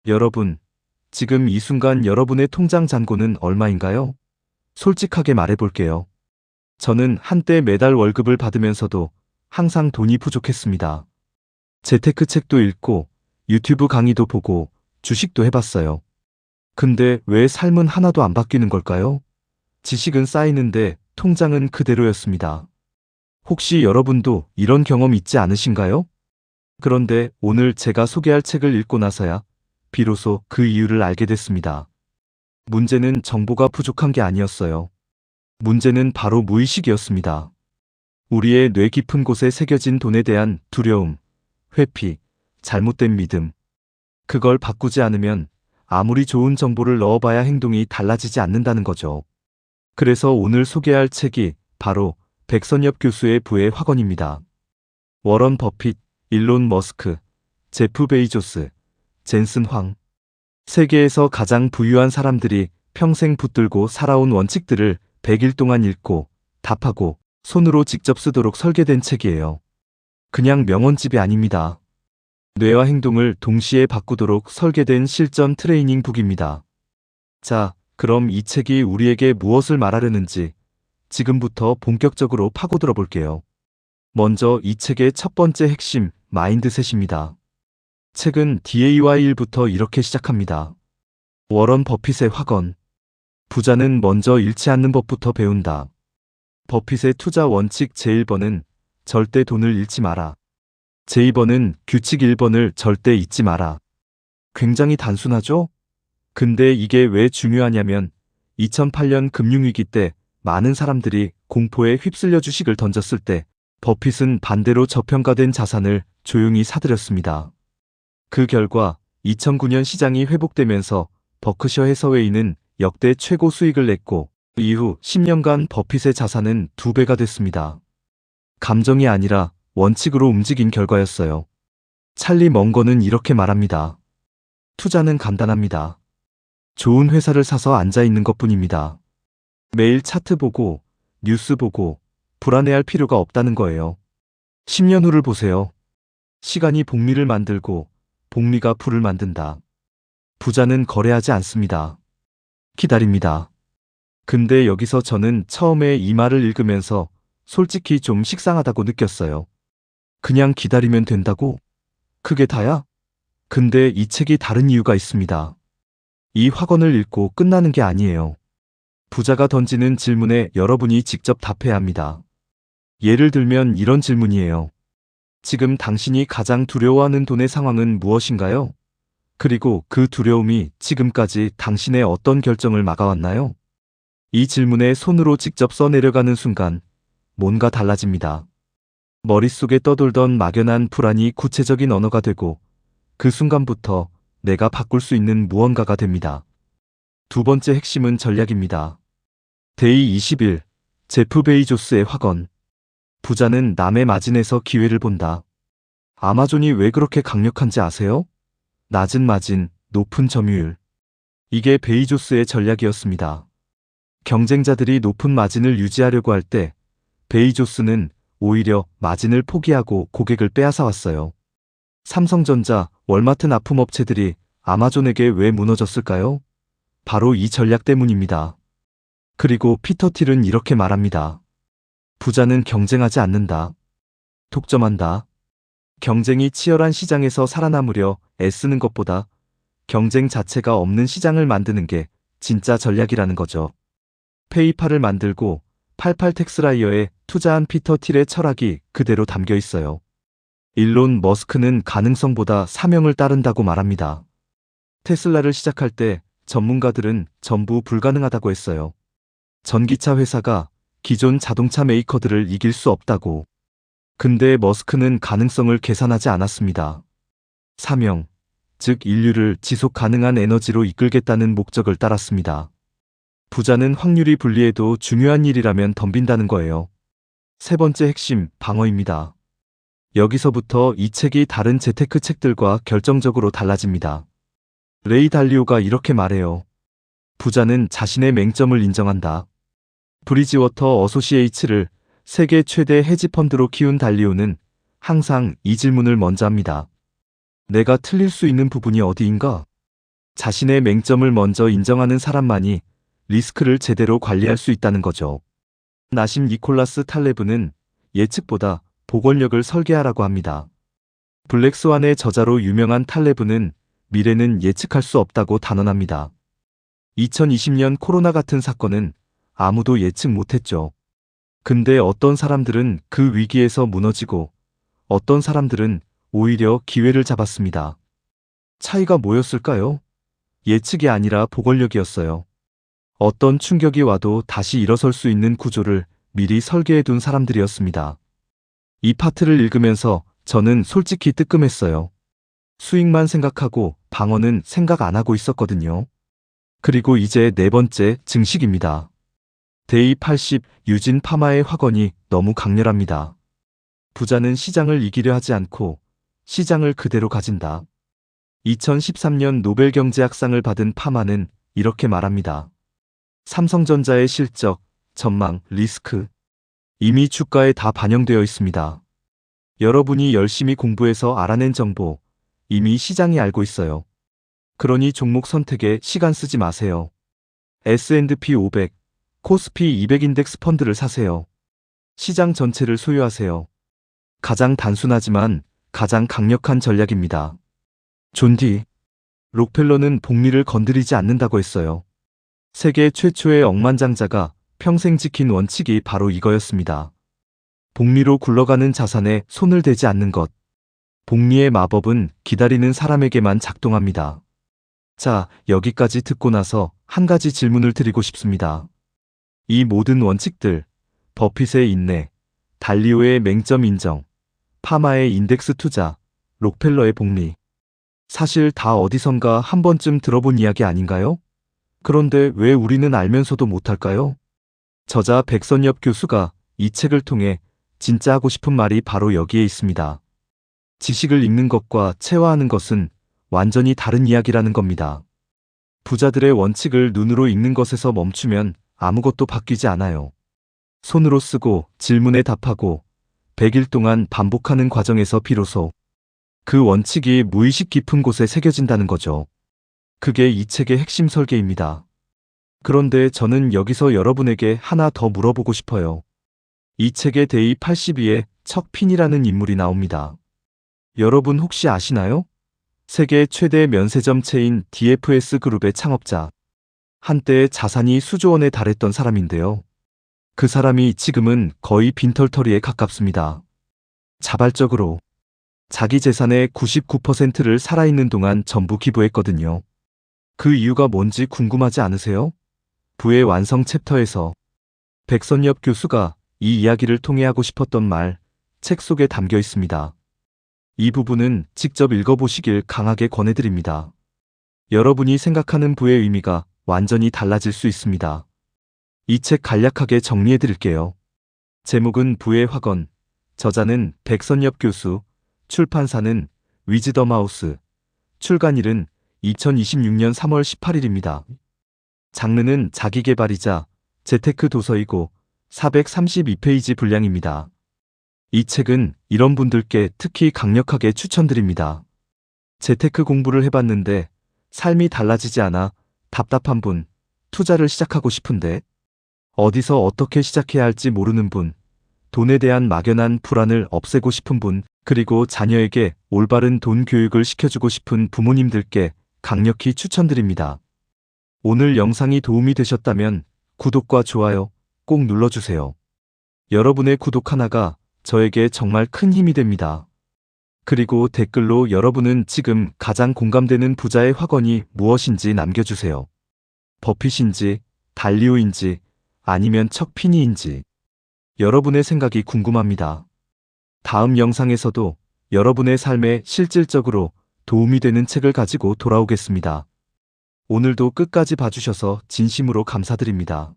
여러분, 지금 이 순간 여러분의 통장 잔고는 얼마인가요? 솔직하게 말해볼게요. 저는 한때 매달 월급을 받으면서도 항상 돈이 부족했습니다. 재테크 책도 읽고 유튜브 강의도 보고 주식도 해봤어요. 근데 왜 삶은 하나도 안 바뀌는 걸까요? 지식은 쌓이는데 통장은 그대로였습니다. 혹시 여러분도 이런 경험 있지 않으신가요? 그런데 오늘 제가 소개할 책을 읽고 나서야 비로소 그 이유를 알게 됐습니다. 문제는 정보가 부족한 게 아니었어요. 문제는 바로 무의식이었습니다. 우리의 뇌 깊은 곳에 새겨진 돈에 대한 두려움, 회피, 잘못된 믿음. 그걸 바꾸지 않으면 아무리 좋은 정보를 넣어봐야 행동이 달라지지 않는다는 거죠. 그래서 오늘 소개할 책이 바로 백선엽 교수의 부의 확언입니다. 워런 버핏, 일론 머스크, 제프 베이조스, 젠슨 황. 세계에서 가장 부유한 사람들이 평생 붙들고 살아온 원칙들을 100일 동안 읽고 답하고 손으로 직접 쓰도록 설계된 책이에요. 그냥 명언집이 아닙니다. 뇌와 행동을 동시에 바꾸도록 설계된 실전 트레이닝 북입니다. 자, 그럼 이 책이 우리에게 무엇을 말하려는지 지금부터 본격적으로 파고들어 볼게요. 먼저 이 책의 첫 번째 핵심, 마인드셋입니다. 책은 DAY1부터 이렇게 시작합니다. 워런 버핏의 확언. 부자는 먼저 잃지 않는 법부터 배운다. 버핏의 투자 원칙 제1번은 절대 돈을 잃지 마라. 제2번은 규칙 1번을 절대 잊지 마라. 굉장히 단순하죠? 근데 이게 왜 중요하냐면 2008년 금융위기 때 많은 사람들이 공포에 휩쓸려 주식을 던졌을 때 버핏은 반대로 저평가된 자산을 조용히 사들였습니다. 그 결과 2009년 시장이 회복되면서 버크셔 해서웨이는 역대 최고 수익을 냈고 이후 10년간 버핏의 자산은 2배가 됐습니다. 감정이 아니라 원칙으로 움직인 결과였어요. 찰리 멍거는 이렇게 말합니다. 투자는 간단합니다. 좋은 회사를 사서 앉아있는 것뿐입니다. 매일 차트 보고 뉴스 보고 불안해할 필요가 없다는 거예요. 10년 후를 보세요. 시간이 복리를 만들고 복리가 부를 만든다. 부자는 거래하지 않습니다. 기다립니다. 근데 여기서 저는 처음에 이 말을 읽으면서 솔직히 좀 식상하다고 느꼈어요. 그냥 기다리면 된다고? 그게 다야? 근데 이 책이 다른 이유가 있습니다. 이 확언을 읽고 끝나는 게 아니에요. 부자가 던지는 질문에 여러분이 직접 답해야 합니다. 예를 들면 이런 질문이에요. 지금 당신이 가장 두려워하는 돈의 상황은 무엇인가요? 그리고 그 두려움이 지금까지 당신의 어떤 결정을 막아왔나요? 이 질문에 손으로 직접 써내려가는 순간 뭔가 달라집니다. 머릿속에 떠돌던 막연한 불안이 구체적인 언어가 되고 그 순간부터 내가 바꿀 수 있는 무언가가 됩니다. 두 번째 핵심은 전략입니다. 데이 20일, 제프 베이조스의 확언. 부자는 남의 마진에서 기회를 본다. 아마존이 왜 그렇게 강력한지 아세요? 낮은 마진, 높은 점유율. 이게 베이조스의 전략이었습니다. 경쟁자들이 높은 마진을 유지하려고 할 때 베이조스는 오히려 마진을 포기하고 고객을 빼앗아 왔어요. 삼성전자, 월마트 납품업체들이 아마존에게 왜 무너졌을까요? 바로 이 전략 때문입니다. 그리고 피터 틸은 이렇게 말합니다. 부자는 경쟁하지 않는다. 독점한다. 경쟁이 치열한 시장에서 살아남으려 애쓰는 것보다 경쟁 자체가 없는 시장을 만드는 게 진짜 전략이라는 거죠. 페이팔을 만들고 88 텍스라이어에 투자한 피터 틸의 철학이 그대로 담겨 있어요. 일론 머스크는 가능성보다 사명을 따른다고 말합니다. 테슬라를 시작할 때 전문가들은 전부 불가능하다고 했어요. 전기차 회사가 기존 자동차 메이커들을 이길 수 없다고. 근데 머스크는 가능성을 계산하지 않았습니다. 사명, 즉 인류를 지속 가능한 에너지로 이끌겠다는 목적을 따랐습니다. 부자는 확률이 불리해도 중요한 일이라면 덤빈다는 거예요. 세 번째 핵심, 방어입니다. 여기서부터 이 책이 다른 재테크 책들과 결정적으로 달라집니다. 레이 달리오가 이렇게 말해요. 부자는 자신의 맹점을 인정한다. 브리지워터 어소시에이츠를 세계 최대 헤지펀드로 키운 달리오는 항상 이 질문을 먼저 합니다. 내가 틀릴 수 있는 부분이 어디인가? 자신의 맹점을 먼저 인정하는 사람만이 리스크를 제대로 관리할 수 있다는 거죠. 나심 니콜라스 탈레브는 예측보다 보궐력을 설계하라고 합니다. 블랙스완의 저자로 유명한 탈레브는 미래는 예측할 수 없다고 단언합니다. 2020년 코로나 같은 사건은 아무도 예측 못했죠. 근데 어떤 사람들은 그 위기에서 무너지고 어떤 사람들은 오히려 기회를 잡았습니다. 차이가 뭐였을까요? 예측이 아니라 보궐력이었어요. 어떤 충격이 와도 다시 일어설 수 있는 구조를 미리 설계해둔 사람들이었습니다. 이 파트를 읽으면서 저는 솔직히 뜨끔했어요. 수익만 생각하고 방어는 생각 안 하고 있었거든요. 그리고 이제 네 번째 증식입니다. 데이 80 유진 파마의 확언이 너무 강렬합니다. 부자는 시장을 이기려 하지 않고 시장을 그대로 가진다. 2013년 노벨 경제학상을 받은 파마는 이렇게 말합니다. 삼성전자의 실적, 전망, 리스크. 이미 주가에 다 반영되어 있습니다. 여러분이 열심히 공부해서 알아낸 정보, 이미 시장이 알고 있어요. 그러니 종목 선택에 시간 쓰지 마세요. S&P 500, 코스피 200 인덱스 펀드를 사세요. 시장 전체를 소유하세요. 가장 단순하지만 가장 강력한 전략입니다. 존 디. 록펠러는 복리를 건드리지 않는다고 했어요. 세계 최초의 억만장자가 평생 지킨 원칙이 바로 이거였습니다. 복리로 굴러가는 자산에 손을 대지 않는 것. 복리의 마법은 기다리는 사람에게만 작동합니다. 자, 여기까지 듣고 나서 한 가지 질문을 드리고 싶습니다. 이 모든 원칙들, 버핏의 인내, 달리오의 맹점 인정, 파마의 인덱스 투자, 록펠러의 복리. 사실 다 어디선가 한 번쯤 들어본 이야기 아닌가요? 그런데 왜 우리는 알면서도 못할까요? 저자 백선엽 교수가 이 책을 통해 진짜 하고 싶은 말이 바로 여기에 있습니다. 지식을 읽는 것과 체화하는 것은 완전히 다른 이야기라는 겁니다. 부자들의 원칙을 눈으로 읽는 것에서 멈추면 아무것도 바뀌지 않아요. 손으로 쓰고 질문에 답하고 100일 동안 반복하는 과정에서 비로소 그 원칙이 무의식 깊은 곳에 새겨진다는 거죠. 그게 이 책의 핵심 설계입니다. 그런데 저는 여기서 여러분에게 하나 더 물어보고 싶어요. 이 책의 데이 82에 척 핀이라는 인물이 나옵니다. 여러분 혹시 아시나요? 세계 최대 면세점 체인 DFS 그룹의 창업자. 한때 자산이 수조 원에 달했던 사람인데요. 그 사람이 지금은 거의 빈털터리에 가깝습니다. 자발적으로 자기 재산의 99%를 살아있는 동안 전부 기부했거든요. 그 이유가 뭔지 궁금하지 않으세요? 부의 완성 챕터에서 백선엽 교수가 이 이야기를 통해 하고 싶었던 말, 책 속에 담겨 있습니다. 이 부분은 직접 읽어보시길 강하게 권해드립니다. 여러분이 생각하는 부의 의미가 완전히 달라질 수 있습니다. 이 책 간략하게 정리해드릴게요. 제목은 부의 확언, 저자는 백선엽 교수, 출판사는 위즈덤하우스, 출간일은 2026년 3월 18일입니다. 장르는 자기계발이자 재테크 도서이고 432페이지 분량입니다. 이 책은 이런 분들께 특히 강력하게 추천드립니다. 재테크 공부를 해봤는데 삶이 달라지지 않아 답답한 분, 투자를 시작하고 싶은데 어디서 어떻게 시작해야 할지 모르는 분, 돈에 대한 막연한 불안을 없애고 싶은 분, 그리고 자녀에게 올바른 돈 교육을 시켜주고 싶은 부모님들께 강력히 추천드립니다. 오늘 영상이 도움이 되셨다면 구독과 좋아요 꼭 눌러주세요. 여러분의 구독 하나가 저에게 정말 큰 힘이 됩니다. 그리고 댓글로 여러분은 지금 가장 공감되는 부자의 확언이 무엇인지 남겨주세요. 버핏인지, 달리오인지, 아니면 척 피니인지. 여러분의 생각이 궁금합니다. 다음 영상에서도 여러분의 삶에 실질적으로 도움이 되는 책을 가지고 돌아오겠습니다. 오늘도 끝까지 봐주셔서 진심으로 감사드립니다.